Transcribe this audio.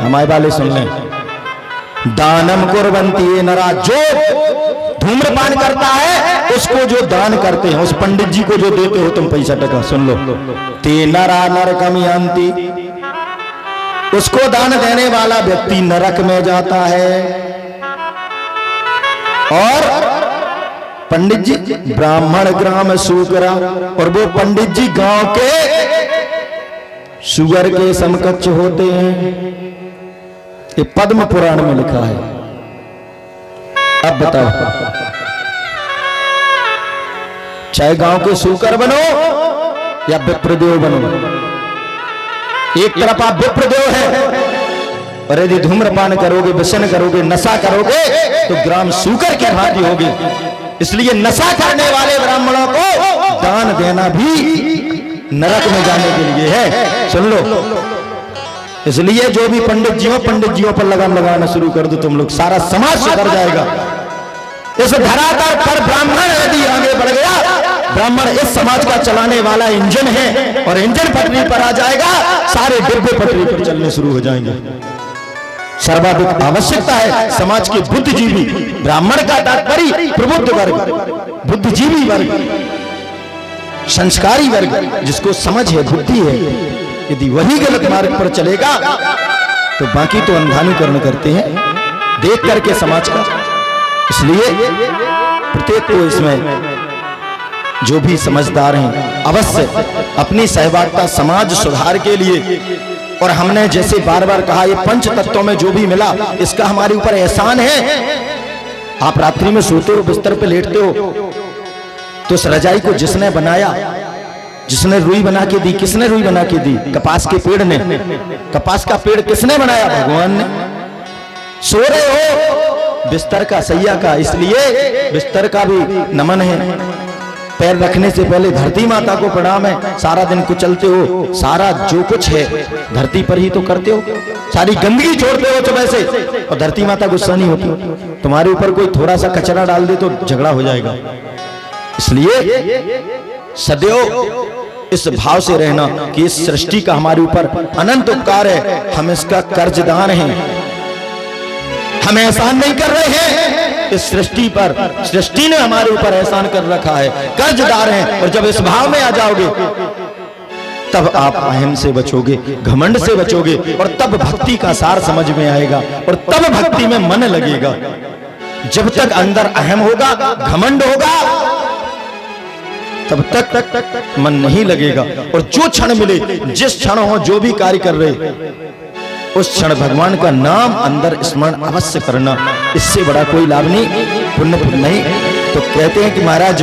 हमारे वाले सुन लें, दानम कुर्वन्ति ये नरा, जो धूम्रपान करता है उसको जो दान करते हैं, उस पंडित जी को जो देते हो तुम पैसा टका, सुन लो, ते नरा नरकम यान्ति, उसको दान देने वाला व्यक्ति नरक में जाता है। और पंडित जी ब्राह्मण ग्राम सुकरा, और वो पंडित जी गांव के सुगर के समकक्ष होते हैं। ये पद्म पुराण में लिखा है। अब बताओ, चाहे गांव के सुकर बनो या विप्रदेव बनो, एक तरफ आप विप्रदेव हैं, और यदि धूम्रपान करोगे, व्यसन करोगे, नशा करोगे तो ग्राम सूकर की भांति होगी। इसलिए नशा करने वाले ब्राह्मणों को दान देना भी नरक में जाने के लिए है। सुन लो, इसलिए जो भी पंडित जियों पर लगाम लगाना शुरू कर दो तुम लोग, सारा समाज सुधर जाएगा। इस धरातल पर ब्राह्मण यदि आगे बढ़ गया, ब्राह्मण इस समाज का चलाने वाला इंजन है, और इंजन पटरी पर आ जाएगा, सारे डिब्बे पटरी पर चलने शुरू हो जाएंगे। सर्वाधिक आवश्यकता है समाज के बुद्धिजीवी, ब्राह्मण का तात्पर्य प्रबुद्ध वर्ग, बुद्धिजीवी वर्ग, संस्कारी वर्ग, जिसको समझ है, बुद्धि है। यदि वही गलत मार्ग पर चलेगा तो बाकी तो अंधानुकरण करते हैं देख करके समाज का। इसलिए प्रत्येक को इसमें जो भी समझदार हैं अवश्य अपनी सहभागिता समाज सुधार के लिए, और हमने जैसे बार बार कहा, ये पंच तत्वों में जो भी मिला इसका हमारे ऊपर एहसान है। आप रात्रि में सोते हो, बिस्तर पे लेटते हो, तो उस रजाई को जिसने बनाया, जिसने रुई बना के दी, किसने रुई बना के दी? कपास के पेड़ ने। कपास का पेड़ किसने बनाया? भगवान ने। सो रहे हो बिस्तर का, सैया का, इसलिए बिस्तर का भी नमन है। पैर रखने से पहले धरती माता को प्रणाम है। सारा दिन कुचलते हो, सारा जो कुछ है धरती पर ही तो करते हो, सारी गंदगी छोड़ते हो सुबह से, और धरती माता गुस्सा नहीं होती। तुम्हारे ऊपर कोई थोड़ा सा कचरा डाल दे तो झगड़ा हो जाएगा। इसलिए सदैव इस भाव से रहना कि इस सृष्टि का हमारे ऊपर अनंत उपकार है, हम इसका कर्जदार हैं, हम एहसान नहीं कर रहे हैं इस सृष्टि पर, सृष्टि ने हमारे ऊपर एहसान कर रखा है, कर्जदार हैं। और जब इस भाव में आ जाओगे तब आप अहम से बचोगे, घमंड से बचोगे, और तब भक्ति का सार समझ में आएगा, और तब भक्ति में मन लगेगा। जब तक अंदर अहम होगा, घमंड होगा, तब तक मन नहीं लगेगा। और जो क्षण मिले, जिस क्षण हो, जो भी कार्य कर रहे, उस क्षण भगवान का नाम अंदर स्मरण अवश्य करना। इससे बड़ा कोई लाभ नहीं, पुण्य नहीं। तो कहते हैं कि महाराज